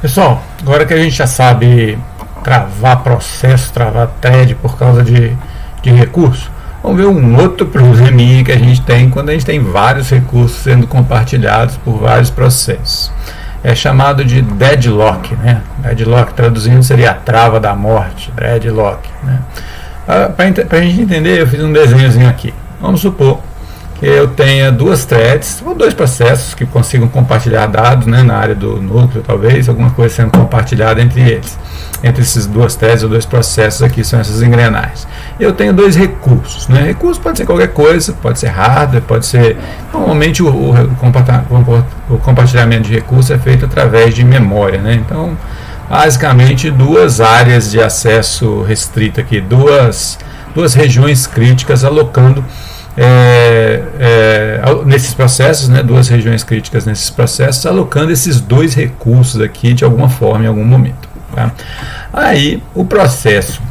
Pessoal, agora que a gente já sabe travar processo, travar thread por causa de recurso, vamos ver um outro probleminha que a gente tem quando a gente tem vários recursos sendo compartilhados por vários processos. É chamado de deadlock, né? Deadlock, traduzindo, seria a trava da morte, deadlock, né? Para a gente entender, eu fiz um desenhozinho aqui. Vamos supor que eu tenha duas threads ou dois processos que consigam compartilhar dados, né, na área do núcleo, talvez, alguma coisa sendo compartilhada entre eles. Entre esses duas threads ou dois processos aqui, são essas engrenagens. Eu tenho dois recursos, né? Recurso pode ser qualquer coisa, pode ser hardware, pode ser... Normalmente o compartilhamento de recursos é feito através de memória, né? Então, basicamente, duas áreas de acesso restrito aqui, duas regiões críticas alocando nesses processos, né, duas regiões críticas nesses processos, alocando esses dois recursos aqui de alguma forma, em algum momento. Tá? Aí o processo,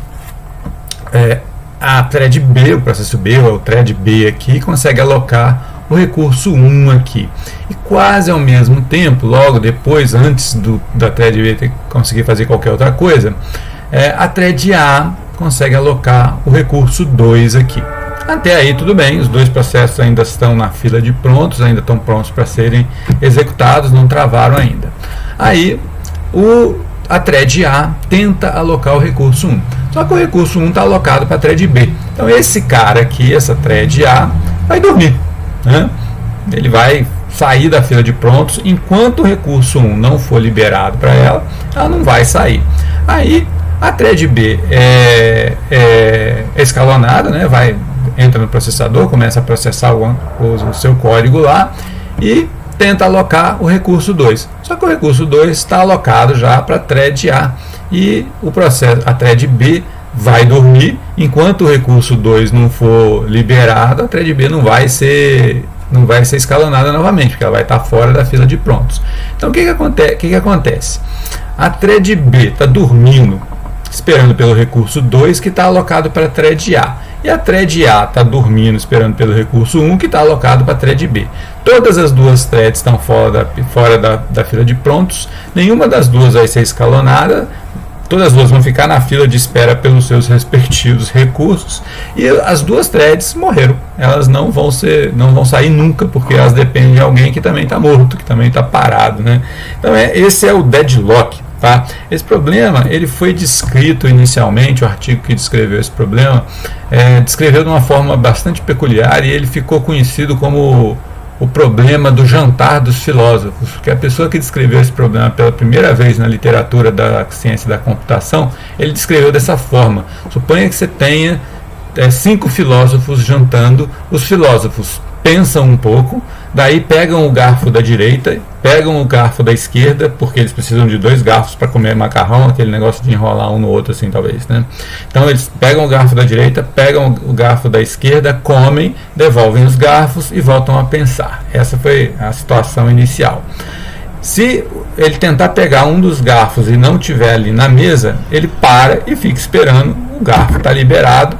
a thread B, o processo B, ou o thread B aqui, consegue alocar o recurso 1 aqui. E quase ao mesmo tempo, logo depois, antes da thread B ter que conseguir fazer qualquer outra coisa, a thread A consegue alocar o recurso 2 aqui. Até aí tudo bem, os dois processos ainda estão na fila de prontos, ainda estão prontos para serem executados, não travaram ainda. Aí a thread A tenta alocar o recurso 1, só que o recurso 1 está alocado para a thread B. Então esse cara aqui, essa thread A, vai dormir, né? Ele vai sair da fila de prontos, enquanto o recurso 1 não for liberado para ela, ela não vai sair. Aí a thread B é escalonada, né? Entra no processador, começa a processar o seu código lá e tenta alocar o recurso 2. Só que o recurso 2 está alocado já para a thread A e a thread B vai dormir. Enquanto o recurso 2 não for liberado, a thread B não vai ser escalonada novamente, porque ela vai estar fora da fila de prontos. Então o que acontece? A thread B está dormindo, esperando pelo recurso 2 que está alocado para a thread A. E a thread A está dormindo, esperando pelo recurso 1 que está alocado para a thread B. Todas as duas threads estão fora da fila de prontos, nenhuma das duas vai ser escalonada, todas as duas vão ficar na fila de espera pelos seus respectivos recursos, e as duas threads morreram. Elas não vão sair nunca, porque elas dependem de alguém que também está morto, que também está parado, né? Então esse é o deadlock. Tá? Esse problema ele foi descrito inicialmente, o artigo que descreveu esse problema descreveu de uma forma bastante peculiar, e ele ficou conhecido como o problema do jantar dos filósofos, porque a pessoa que descreveu esse problema pela primeira vez na literatura da ciência da computação, ele descreveu dessa forma: suponha que você tenha 5 filósofos jantando. Os filósofos pensam um pouco, daí pegam o garfo da direita, pegam o garfo da esquerda, porque eles precisam de 2 garfos para comer macarrão, aquele negócio de enrolar um no outro assim, talvez, né? Então eles pegam o garfo da direita, pegam o garfo da esquerda, comem, devolvem os garfos e voltam a pensar. Essa foi a situação inicial. Se ele tentar pegar um dos garfos e não tiver ali na mesa, ele para e fica esperando o garfo estar liberado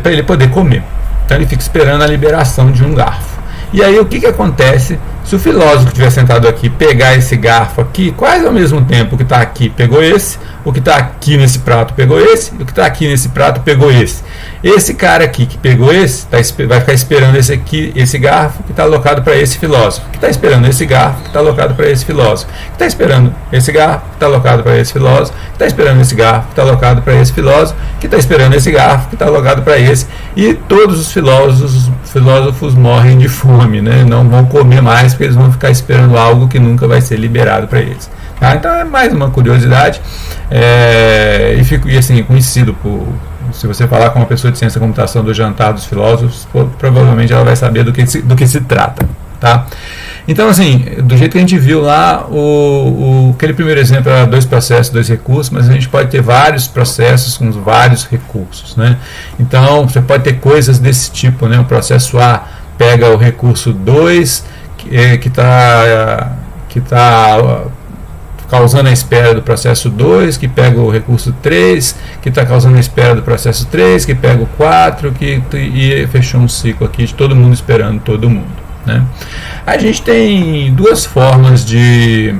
para ele poder comer. Então ele fica esperando a liberação de um garfo. E aí o que acontece se o filósofo que estiver sentado aqui pegar esse garfo aqui, quase ao mesmo tempo, o que está aqui pegou esse, o que está aqui nesse prato pegou esse, o que está aqui nesse prato pegou esse. Esse cara aqui que pegou esse, vai ficar esperando esse garfo que está alocado para esse filósofo, que está esperando esse garfo que está alocado para esse filósofo, que está esperando esse garfo que está alocado para esse filósofo, que está esperando esse garfo que está alocado para esse filósofo, que está esperando esse garfo que está alocado para esse, e todos os filósofos morrem de fome, né? Não vão comer mais, porque eles vão ficar esperando algo que nunca vai ser liberado para eles. Tá? Então é mais uma curiosidade, e assim, conhecido se você falar com uma pessoa de ciência da computação do jantar dos filósofos, provavelmente ela vai saber do que se trata. Tá? Então, assim, do jeito que a gente viu lá, aquele primeiro exemplo era 2 processos, 2 recursos, mas a gente pode ter vários processos com vários recursos, né? Então, você pode ter coisas desse tipo, né? O processo A pega o recurso 2, que está causando a espera do processo 2, que pega o recurso 3, que está causando a espera do processo 3, que pega o 4, e fechou um ciclo aqui de todo mundo esperando todo mundo, né? A gente tem duas formas de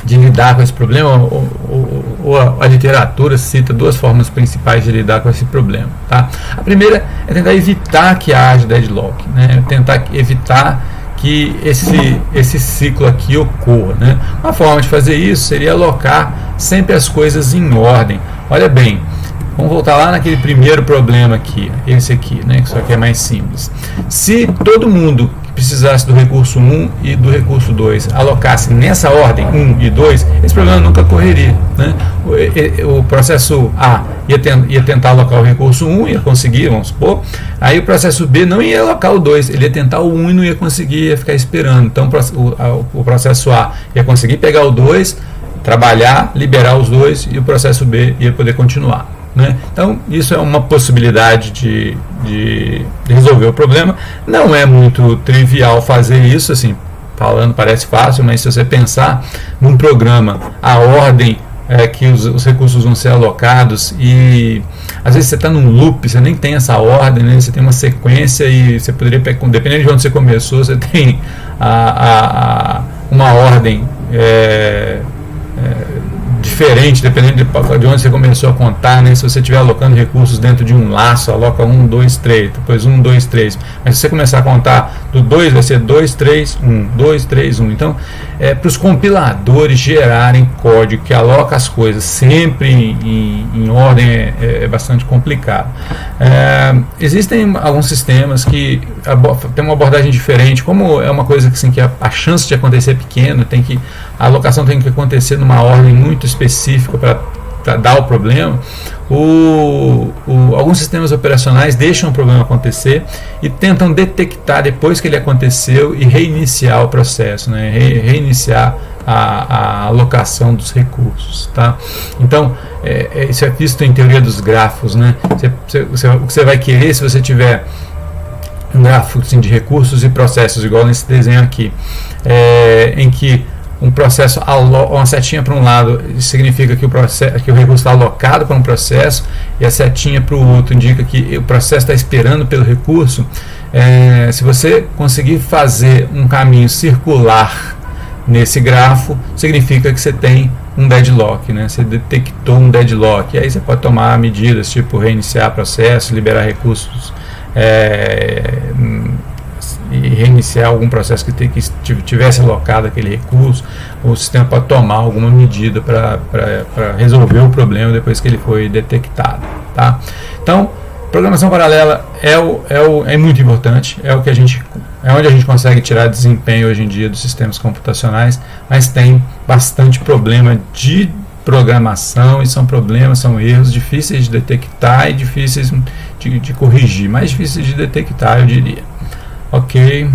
de lidar com esse problema, ou a literatura cita duas formas principais de lidar com esse problema. Tá? A primeira é tentar evitar que haja deadlock, né? Tentar evitar que esse ciclo aqui ocorra, né? Uma forma de fazer isso seria alocar sempre as coisas em ordem. Olha bem, vamos voltar lá naquele primeiro problema aqui, esse aqui, né? Que isso aqui é mais simples. Se todo mundo que precisasse do recurso 1 e do recurso 2 alocasse nessa ordem, 1 e 2, esse problema nunca ocorreria, né? O processo A ia tentar alocar o recurso 1, ia conseguir, vamos supor. Aí o processo B não ia alocar o 2, ele ia tentar o 1 e não ia conseguir, ia ficar esperando. Então o processo A ia conseguir pegar o 2, trabalhar, liberar os 2, e o processo B ia poder continuar, né? Então isso é uma possibilidade de resolver o problema. Não é muito trivial fazer isso, assim, falando parece fácil, mas se você pensar num programa, a ordem que os recursos vão ser alocados, e às vezes você está num loop, você nem tem essa ordem, né? Você tem uma sequência e você poderia, dependendo de onde você começou, você tem uma ordem diferente, dependendo de onde você começou a contar, né? Se você estiver alocando recursos dentro de um laço, aloca 1, 2, 3, depois 1, 2, 3. Mas se você começar a contar do 2, vai ser 2, 3, 1, 2, 3, 1. Então, para os compiladores gerarem código que aloca as coisas sempre em ordem é bastante complicado. Existem alguns sistemas que tem uma abordagem diferente, como é uma coisa que, assim, que a chance de acontecer é pequena, a alocação tem que acontecer numa ordem muito específica para dar o problema. Alguns sistemas operacionais deixam o problema acontecer e tentam detectar depois que ele aconteceu e reiniciar o processo, né? Reiniciar a alocação dos recursos, tá? Então, isso é visto em teoria dos grafos, né? O que você vai querer, se você tiver um gráfico, assim, de recursos e processos, igual nesse desenho aqui, em que um processo, uma setinha para um lado significa que o recurso está alocado para um processo, e a setinha para o outro indica que o processo está esperando pelo recurso. Se você conseguir fazer um caminho circular nesse grafo, significa que você tem um deadlock, né? Você detectou um deadlock, e aí você pode tomar medidas tipo reiniciar o processo, liberar recursos, e reiniciar algum processo que tivesse alocado aquele recurso. O sistema pode tomar alguma medida para resolver o problema depois que ele foi detectado, tá? Então, programação paralela é muito importante, é onde a gente consegue tirar desempenho hoje em dia dos sistemas computacionais, mas tem bastante problema de programação, e são erros difíceis de detectar e difíceis de corrigir, mais difíceis de detectar, eu diria. Ok.